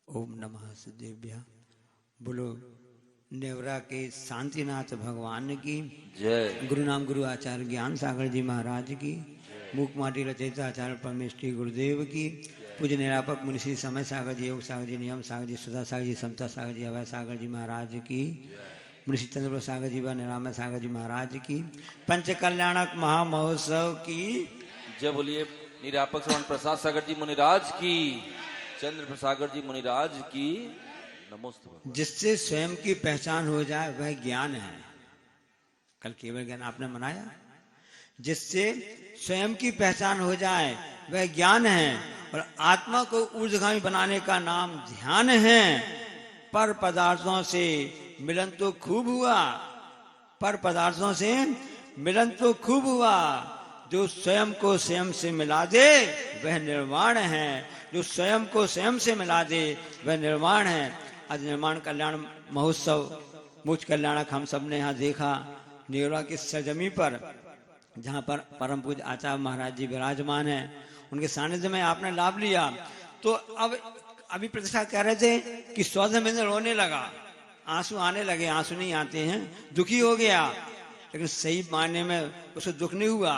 ओम नमः सिद्धेभ्य। बोलो नेवरा के शांतिनाथ भगवान की जय। गुरु नाम गुरु आचार्य ज्ञान सागर जी महाराज की मूक माटी रचयिता आचार्य परमेश्वरी गुरुदेव की पूज्य निरापक मुनि श्री समय सागर जी योग सागर जी नियम सागर जी सुधा सागर जी समता सागर जी अभय सागर जी महाराज की मुनि श्री चंद्र सागर जी व निरामय सागर जी महाराज की पंच कल्याणक महामहोत्सव की जय। बोलिए निरापक श्रवण प्रसाद सागर जी मुनिराज की, चंद्र प्रसागर जी मुनिराज की नमोस्तु। जिससे स्वयं की पहचान हो जाए वह ज्ञान है। कल केवल ज्ञान आपने मनाया। जिससे स्वयं की पहचान हो जाए वह ज्ञान है और आत्मा को ऊर्ध्वगामी बनाने का नाम ध्यान है। पर पदार्थों से मिलन तो खूब हुआ, पर पदार्थों से मिलन तो खूब हुआ। जो स्वयं को स्वयं से मिला दे वह निर्वाण है। जो स्वयं को स्वयं से मिला दे वह निर्वाण है। आज निर्माण कल्याण महोत्सव मुझ कल्याणक हम सब ने यहाँ देखा नेवरा की सरजमी पर, जहाँ पर परम पूज्य आचार्य महाराज जी विराजमान हैं। उनके सानिध्य में आपने लाभ लिया। तो अब अभी प्रतिष्ठा कह रहे थे कि सौदा में रोने लगा, आंसू आने लगे। आंसू नहीं आते हैं, दुखी हो गया, लेकिन सही मायने में उसको दुख नहीं हुआ।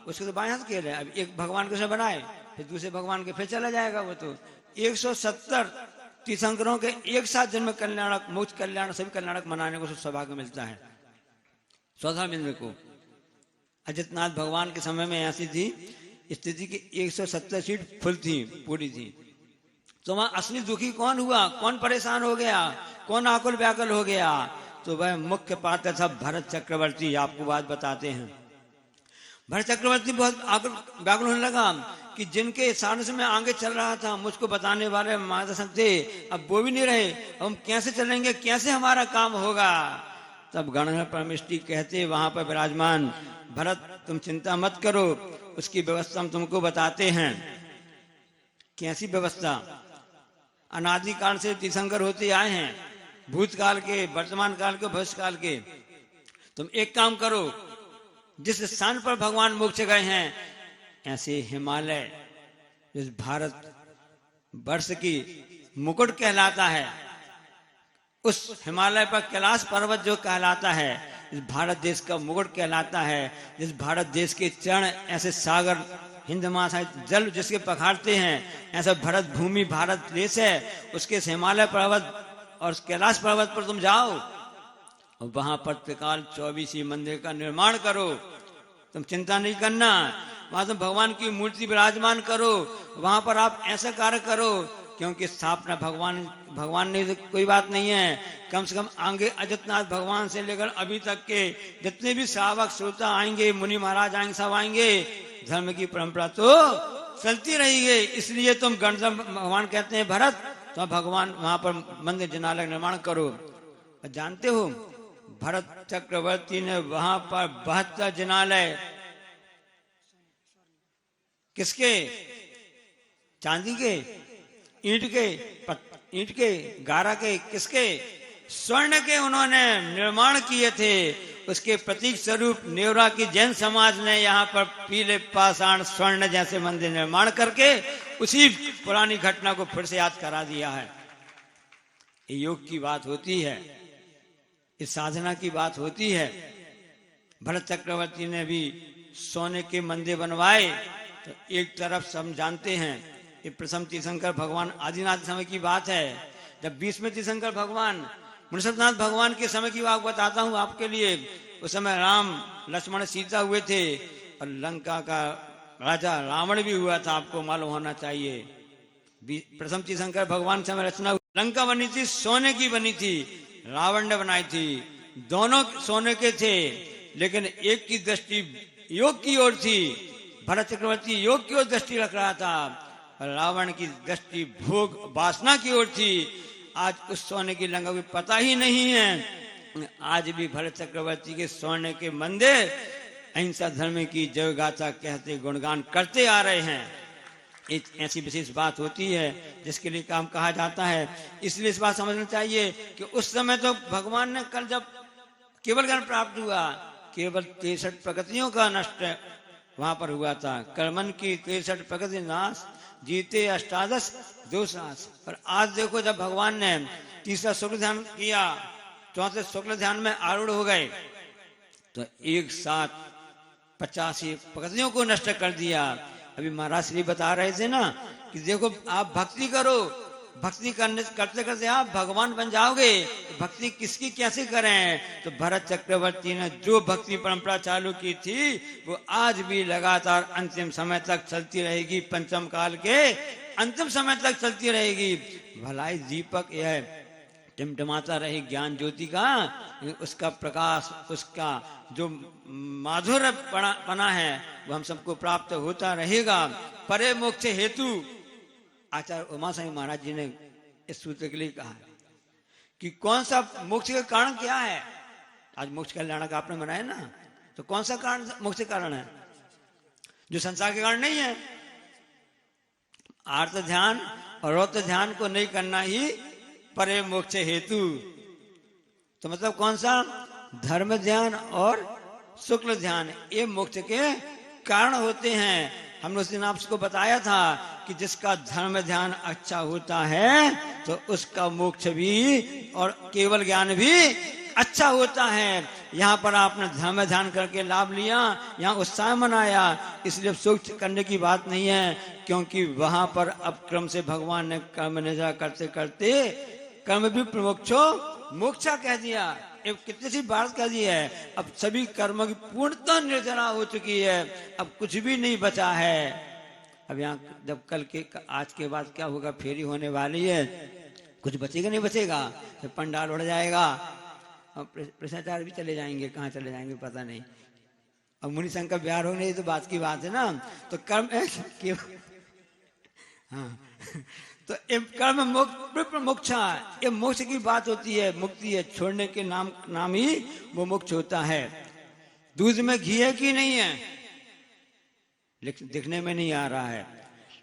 उसको तो बाएं हाथ कह रहे हैं। अब एक भगवान को से बनाए फिर दूसरे भगवान के फिर चला जाएगा। वो तो 170 तीर्थंकरों के एक साथ जन्म कल्याणक मोक्ष कल्याण सभी कल्याणक मनाने को सौभाग्य मिलता है। सौदामिंद्र को अजितनाथ भगवान के समय में ऐसी थी स्थिति की 170 सीट फुल थी, पूरी थी। तो वहां असली दुखी कौन हुआ, कौन परेशान हो गया, कौन आकुल व्याकुल हो गया? तो वह मुख्य पात्र था भरत चक्रवर्ती। आपको बात बताते हैं। भरत चक्रवर्ती बहुत आकुल व्याकुल होने लगा कि जिनके सामने से मैं आगे चल रहा था, मुझको बताने वाले मार्गदर्शक थे, अब वो भी नहीं रहे। हम कैसे चलेंगे, कैसे हमारा काम होगा? तब गणधर परमेष्टि कहते वहां पर विराजमान, भरत तुम चिंता मत करो, उसकी व्यवस्था हम तुमको बताते हैं। कैसी व्यवस्था? अनादिकाल से तीर्थंकर होते आए हैं, भूतकाल के, वर्तमान काल के, भविष्य काल के। तुम एक काम करो, जिस स्थान पर भगवान मोक्ष गए हैं, ऐसे हिमालय जिस भारत वर्ष की मुकुट कहलाता है, उस हिमालय पर कैलाश पर्वत जो कहलाता है, इस भारत देश का मुकुट कहलाता है। जिस भारत देश के चरण ऐसे सागर हिंद महासागर जल जिसके पखाड़ते हैं, ऐसा भरत भूमि भारत देश है। उसके हिमालय पर्वत और कैलाश पर्वत पर तुम जाओ और वहां पर त्रिकाल 24 मंदिर का निर्माण करो। तुम चिंता नहीं करना, वहां तुम भगवान की मूर्ति विराजमान करो। वहां पर आप ऐसा कार्य करो, क्योंकि स्थापना भगवान ने कोई बात नहीं है। कम से कम आगे अजितनाथ भगवान से लेकर अभी तक के जितने भी श्रावक श्रोता आएंगे, मुनि महाराज आएंगे, सब आएंगे। धर्म की परंपरा तो चलती रहेगी। इसलिए तुम गणधर भगवान कहते हैं भरत, तो भगवान वहां पर मंदिर जिनालय निर्माण करो। जानते हो भरत चक्रवर्ती ने वहां पर 72 जिनालय, किसके? चांदी के, ईंट के, गारा के, किसके? स्वर्ण के उन्होंने निर्माण किए थे। उसके प्रतीक स्वरूप नेवरा की जैन समाज ने यहाँ पर पीले पाषाण स्वर्ण जैसे मंदिर निर्माण करके उसी पुरानी घटना को फिर से याद करा दिया है। ये योग की बात होती है, इस साधना की बात होती है। भरत चक्रवर्ती ने भी सोने के मंदिर बनवाए। तो एक तरफ सब जानते हैं ये प्रथम तीर्थंकर भगवान आदिनाथ समय की बात है, जब 20वें तीर्थंकर भगवान मुनिसरनाथ भगवान के समय की बात बताता हूं आपके लिए। उस समय राम लक्ष्मण सीता हुए थे और लंका का राजा रावण भी हुआ था, आपको मालूम होना चाहिए। प्रथम तीर्थंकर भगवान समय रचना लंका बनी थी, सोने की बनी थी, रावण ने बनाई थी। दोनों सोने के थे, लेकिन एक की दृष्टि योग की ओर थी। भरत चक्रवर्ती योग की ओर दृष्टि रख रहा था, रावण की दृष्टि भोग वासना की ओर थी। आज उस सोने की लंका को पता ही नहीं है। आज भी भरत चक्रवर्ती के सोने के मंदिर अहिंसा धर्म की जय गाथा कहते गुणगान करते आ रहे हैं। एक ऐसी विशेष बात होती है जिसके लिए काम कहा जाता है। इसलिए इस बात समझना चाहिए कि उस समय तो भगवान ने कल जब केवल ज्ञान प्राप्त हुआ, केवल 63 प्रकृतियों का नष्ट वहां पर हुआ था। कर्मन की 63 प्रकृति नाश जीते अष्टादश 200। और आज देखो जब भगवान ने तीसरा शुक्ल ध्यान किया, चौथे शुक्ल ध्यान में आरूढ़ हो गए, तो एक साथ 85 पगतियों को नष्ट कर दिया। अभी महाराज श्री बता रहे थे ना कि देखो आप भक्ति करो, भक्ति करते करते आप भगवान बन जाओगे। भक्ति किसकी कैसे करें? तो भरत चक्रवर्ती ने जो भक्ति परंपरा चालू की थी वो आज भी लगातार अंतिम समय तक चलती रहेगी, पंचम काल के अंतिम समय तक चलती रहेगी। भलाई दीपक यह टिमटिमाता रहे ज्ञान ज्योति का, उसका प्रकाश, उसका जो माधुर्य पना है वो हम सबको प्राप्त होता रहेगा। परे मोक्ष हेतु आचार्य उमा स्वामी महाराज जी ने इस सूत्र के लिए कहा कि कौन सा मोक्ष का कारण क्या है। आज मोक्ष कल्याण का आपने मनाया ना, तो कौन सा कारण मोक्ष का कारण है? जो संसार के कारण नहीं है। आर्त ध्यान और रौत ध्यान को नहीं करना ही परे मोक्ष हेतु। तो मतलब कौन सा? धर्म ध्यान और शुक्ल ध्यान, ये मोक्ष के कारण होते हैं। हमने उस दिन आपको बताया था कि जिसका धर्म ध्यान अच्छा होता है तो उसका मोक्ष भी और केवल ज्ञान भी अच्छा होता है। यहाँ पर आपने धर्म ध्यान करके लाभ लिया, यहाँ उत्साह मनाया, इसलिए शोक करने की बात नहीं है, क्योंकि वहां पर अब क्रम से भगवान ने कर्म निर्जरा करते करते कर्म भी प्रमोक्षो मोक्षा कह दिया। अब कितनी सी बात कह दी है, अब सभी कर्म की पूर्णतः निर्जरा हो चुकी है, अब कुछ भी नहीं बचा है। अब यहाँ जब कल के आज के बाद क्या होगा, फेरी होने वाली है, कुछ बचेगा नहीं बचेगा, तो पंडाल उड़ जाएगा और प्रश्नाचार्य भी चले जाएंगे, कहाँ चले जाएंगे पता नहीं। अब मुनि संघ का ब्याह होने तो बात की बात है ना। तो कर्म हाँ तो कर्म मोक्षा, ये मोक्ष की बात होती है, मुक्ति है, छोड़ने के नाम ही वो मोक्ष होता है। दूध में घी है कि नहीं है, लेकिन दिखने में नहीं आ रहा है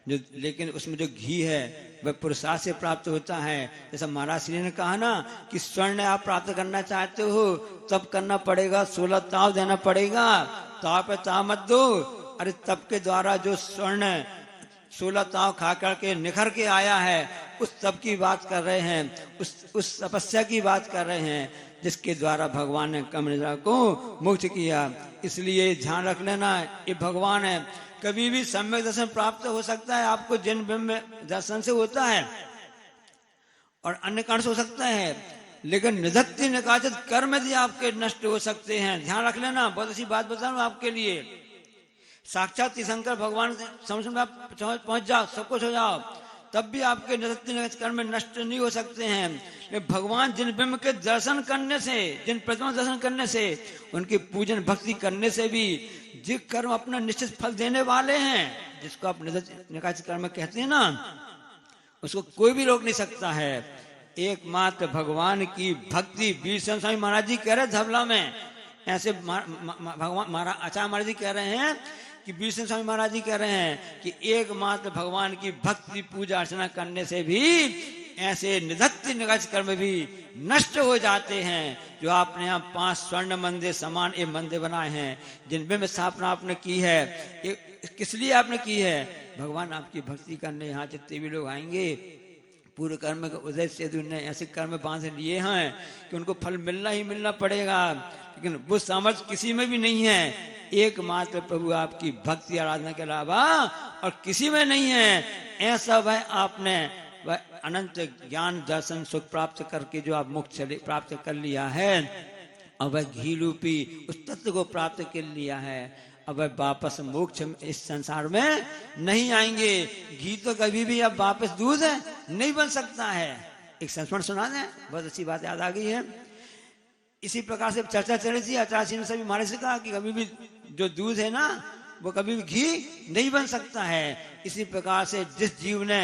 जो, लेकिन उसमें जो घी है वह पुरुषार्थ से प्राप्त होता है। जैसा महाराज श्री ने कहा ना कि स्वर्ण आप प्राप्त करना चाहते हो तब करना पड़ेगा, 16 ताव देना पड़ेगा, ताव पे ताव मत दो। अरे तप के द्वारा जो स्वर्ण 16 ताव खा करके निखर के आया है, उस तप की बात कर रहे हैं, उस तपस्या की बात कर रहे हैं जिसके द्वारा भगवान ने कर्म निद्रा को मुक्त किया। इसलिए ध्यान रख लेना, ये भगवान है। कभी भी सम्यक दर्शन प्राप्त हो सकता है आपको, जिन ब्रह्म में दर्शन से होता है और अन्य कारण से हो सकता है, लेकिन निधत्ति निकाचित कर्म यदि आपके नष्ट हो सकते हैं। ध्यान रख लेना, बहुत अच्छी बात बता रहा हूं आपके लिए। साक्षात शंकर भगवान समझ में आप पहुंच जाओ, सब कुछ हो जाओ, तब भी आपके निधत्ति कर्म नष्ट नहीं हो सकते हैं। भगवान जिन ब्रह्म के दर्शन करने से, जिन प्रतिमा दर्शन करने से, उनकी पूजन भक्ति करने से भी जो कर्म अपना निश्चित फल देने वाले हैं, जिसको आप निकाचित कर्म कहते हैं ना, उसको कोई भी रोक नहीं सकता है। एकमात्र भगवान की भक्ति। वीर स्वामी महाराज जी कह रहे धवला में, ऐसे भगवान आचार्य महाराज जी कह रहे हैं कि वीर स्वामी महाराज जी कह रहे हैं कि एकमात्र भगवान की भक्ति पूजा अर्चना करने से भी ऐसे निधत्ति निकाचित कर्म भी नष्ट हो जाते हैं। जो आपने यहाँ 5 स्वर्ण मंदिर समान ये मंदिर बनाए हैं, जिनमें में स्थापना आपने की है, ये किस लिए आपने की है? भगवान आपकी भक्ति करने यहाँ जितने भी लोग आएंगे, पूर्व कर्म के उदय से उन्होंने ऐसे कर्म बांध लिए हैं कि उनको फल मिलना ही मिलना पड़ेगा, लेकिन वो सामर्थ्य किसी में भी नहीं है। एकमात्र प्रभु आपकी भक्ति आराधना के अलावा और किसी में नहीं है। ऐसा वह आपने वह अनंत ज्ञान दर्शन सुख प्राप्त करके जो आप मोक्ष प्राप्त कर लिया है, और वह घी रूपी उस तत्व को प्राप्त कर लिया है, अब वह वापस मोक्ष इस संसार में नहीं आएंगे। घी तो कभी भी अब वापस दूध नहीं बन सकता है। एक संस्मरण सुना दें, बहुत अच्छी बात याद आ गई है। इसी प्रकार से चर्चा चल रही थी, आचार्य ने सभी महाराज से कहा कि कभी भी जो दूध है ना वो कभी भी घी नहीं बन सकता है। इसी प्रकार से जिस जीव ने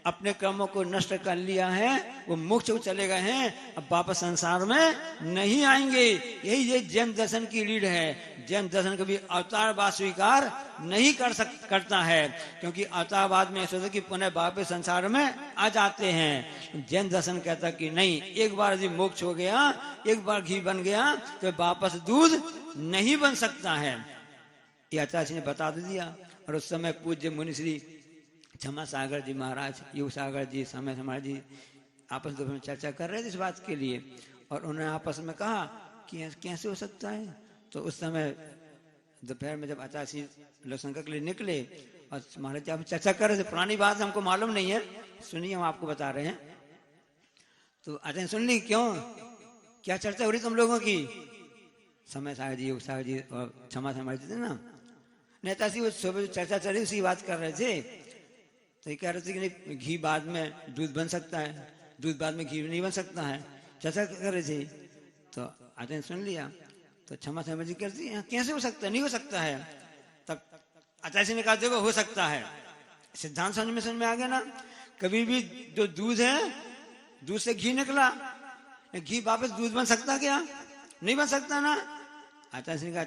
अपने कर्मों को नष्ट कर लिया है वो मोक्ष को चले गए हैं, अब वापस संसार में नहीं आएंगे। यही ये जैन दर्शन की रीढ़ है। जैन दर्शन कभी अवतारवाद स्वीकार नहीं करता है, क्योंकि अवतारवाद में ऐसा कि पुनः वापस संसार में आ जाते हैं। जैन दर्शन कहता कि नहीं, एक बार यदि मोक्ष हो गया, एक बार घी बन गया तो वापस दूध नहीं बन सकता है। ये आचार्य ने बता दिया। और उस समय पूज्य मुनि श्री क्षमा सागर जी महाराज, युग सागर जी, समय समाज जी आपस में चर्चा कर रहे थे इस बात के लिए, और उन्होंने आपस में कहा कि कैसे हो सकता है। तो उस समय दोपहर में जब आचार्य लोग शंकर के लिए निकले और महाराज जी आप चर्चा कर रहे थे, पुरानी बात हमको मालूम नहीं है, सुनिए हम आपको बता रहे हैं। तो आचार्य सुन ली, क्यों, क्या चर्चा हो रही तुम लोगों की? समय सागर जी, युग सागर जी और क्षमा समाज जी थे ना, नेता सी वो सुबह चर्चा चली उसी बात कर रहे थे। तो ये कह रहे थे कि नहीं घी बाद में दूध बन सकता है, दूध बाद में घी नहीं बन सकता है, चर्चा कर रहे थे। तो आचार्य सुन लिया। तो क्षमा समझ जी कहती है कैसे हो सकता है, नहीं हो सकता है। तब आचार्य ने कहा देखो हो सकता है, सिद्धांत समझ में आ गया ना। कभी भी जो दूध है, दूध से घी निकला, घी वापस दूध बन सकता क्या? नहीं बन सकता ना। आचार्य ने कहा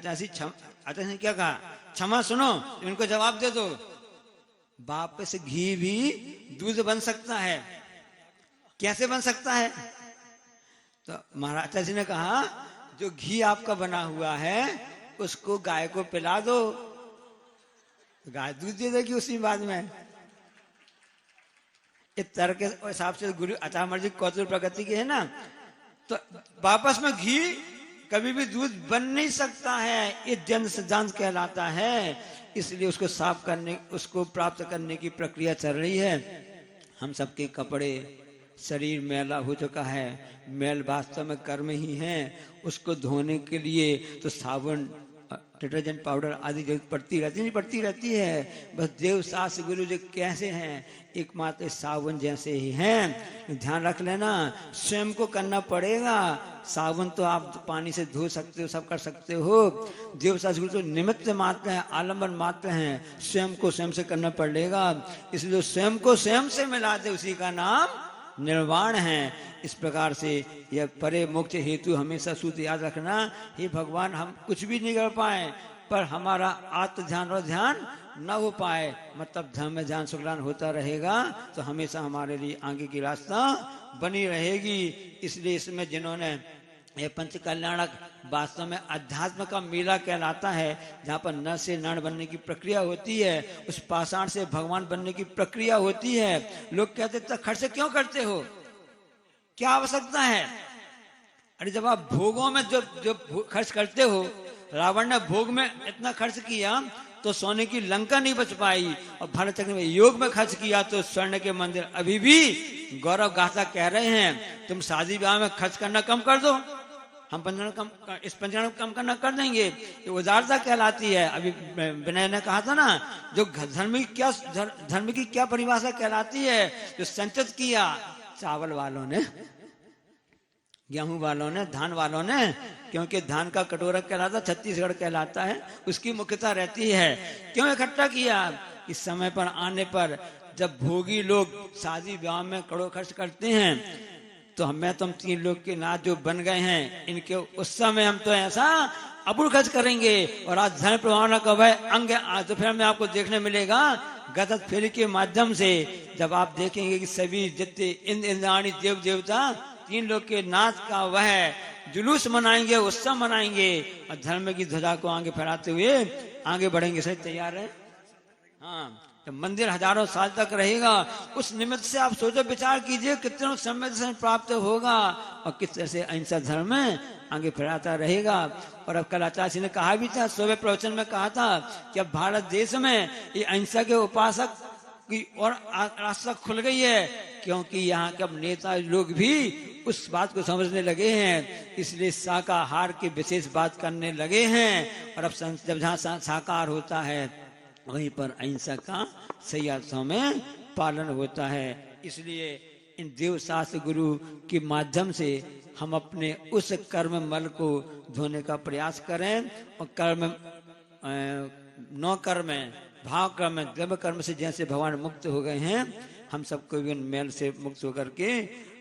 आचार्य ने क्या कहा, क्षमा सुनो, इनको जवाब दे दो, वापस घी भी दूध बन सकता है, कैसे बन सकता है? तो महाराज जी ने कहा जो घी आपका बना हुआ है उसको गाय को पिला दो, गाय दूध दे देगी उसी बाद में। इस तरह के हिसाब से गुरु आचार्य जी कौतुक प्रकृति के है ना। तो वापस में घी कभी भी दूध बन नहीं सकता है, ये जन सिद्धांत कहलाता है। इसलिए उसको साफ करने, उसको प्राप्त करने की प्रक्रिया चल रही है। हम सबके कपड़े, शरीर मैला हो चुका है, मैल वास्तव में कर्म ही है, उसको धोने के लिए तो साबुन, डिटर्जेंट पाउडर आदि जरूरत पड़ती रहती है। बस देव शास्त्र गुरु जी कैसे हैं, एकमात्र साबुन जैसे ही हैं। ध्यान रख लेना, स्वयं को करना पड़ेगा। साबुन तो आप पानी से धो सकते हो, सब कर सकते हो। देव शास्त्र गुरु तो निमित्त मात्र है, आलम्बन मात्र हैं, स्वयं को स्वयं से करना पड़ेगा। इसलिए स्वयं को स्वयं से मिला दे, उसी का नाम निर्वाण है। इस प्रकार से यह परे मोक्ष हेतु हमेशा सूत्र याद रखना। हे भगवान, हम कुछ भी नहीं कर पाए पर हमारा आत्म ध्यान और ध्यान न हो पाए, मतलब धर्म में ध्यान सुकलान होता रहेगा तो हमेशा हमारे लिए आगे की रास्ता बनी रहेगी। इसलिए इसमें जिन्होंने ये पंच कल्याणक वास्तव में अध्यात्म का मेला कहलाता है, जहाँ पर नर से नर बनने की प्रक्रिया होती है, उस पाषाण से भगवान बनने की प्रक्रिया होती है। लोग कहते इतना खर्च क्यों करते हो, क्या आवश्यकता है? अरे जब आप भोगों में जो खर्च करते हो, रावण ने भोग में इतना खर्च किया तो सोने की लंका नहीं बच पाई, और भरत चक्र में योग में खर्च किया तो स्वर्ण के मंदिर अभी भी गौरव गाथा कह रहे हैं। तुम शादी ब्याह में खर्च करना कम कर दो, हम इस पंचांग कम करना कर देंगे, ये उदारता कहलाती है। अभी विनय ने कहा था ना, जो धर्म की क्या परिभाषा कहलाती है, जो संचित किया चावल वालों ने, गेहूं वालों ने, धान वालों ने, क्योंकि धान का कटोरा कहलाता, छत्तीसगढ़ कहलाता है, उसकी मुख्यता रहती है। क्यों इकट्ठा किया? इस समय पर आने पर जब भोगी लोग शादी ब्याह में करोड़ खर्च करते हैं, तो हमें तुम तीन लोग के नाथ जो बन गए हैं, इनके उस समय हम तो ऐसा अपूर्ण खर्च करेंगे। और आज धन प्रभावना कब है अंग, तो फिर में आपको देखने मिलेगा गदत फेरी के माध्यम से, जब आप देखेंगे कि सभी जितने इंद्राणी देव देवता तीन लोग के नाथ का वह जुलूस मनाएंगे, उत्सव मनाएंगे, और धर्म की ध्वजा को आगे फहराते हुए आगे बढ़ेंगे। सही तैयार है? हाँ, तो मंदिर हजारों साल तक रहेगा। उस निमित्त से आप सोचो, विचार कीजिए कितनों समय प्राप्त होगा और किस तरह से अहिंसा धर्म में आगे फैलाता रहेगा। और अब कल आचार्य ने कहा भी था, सुबह प्रवचन में कहा था कि अब भारत देश में ये अहिंसा के उपासक की और रास्ता खुल गई है, क्योंकि यहाँ के अब नेता लोग भी उस बात को समझने लगे हैं, इसलिए शाकाहार की विशेष बात करने लगे हैं। और अब जब जहाँ शाकाहार होता है वहीं पर अहिंसा का सही अर्थों में पालन होता है। इसलिए इन देव शास्त्र गुरु के माध्यम से हम अपने उस कर्म मल को धोने का प्रयास करें, और कर्म नौ कर्म, भाव कर्म, द्रव्य कर्म से जैसे भगवान मुक्त हो गए हैं, हम सबको भी उन मैल से मुक्त होकर के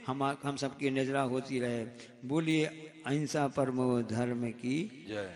हम सबकी निजरा होती रहे। बोलिए अहिंसा परमो धर्म की जय।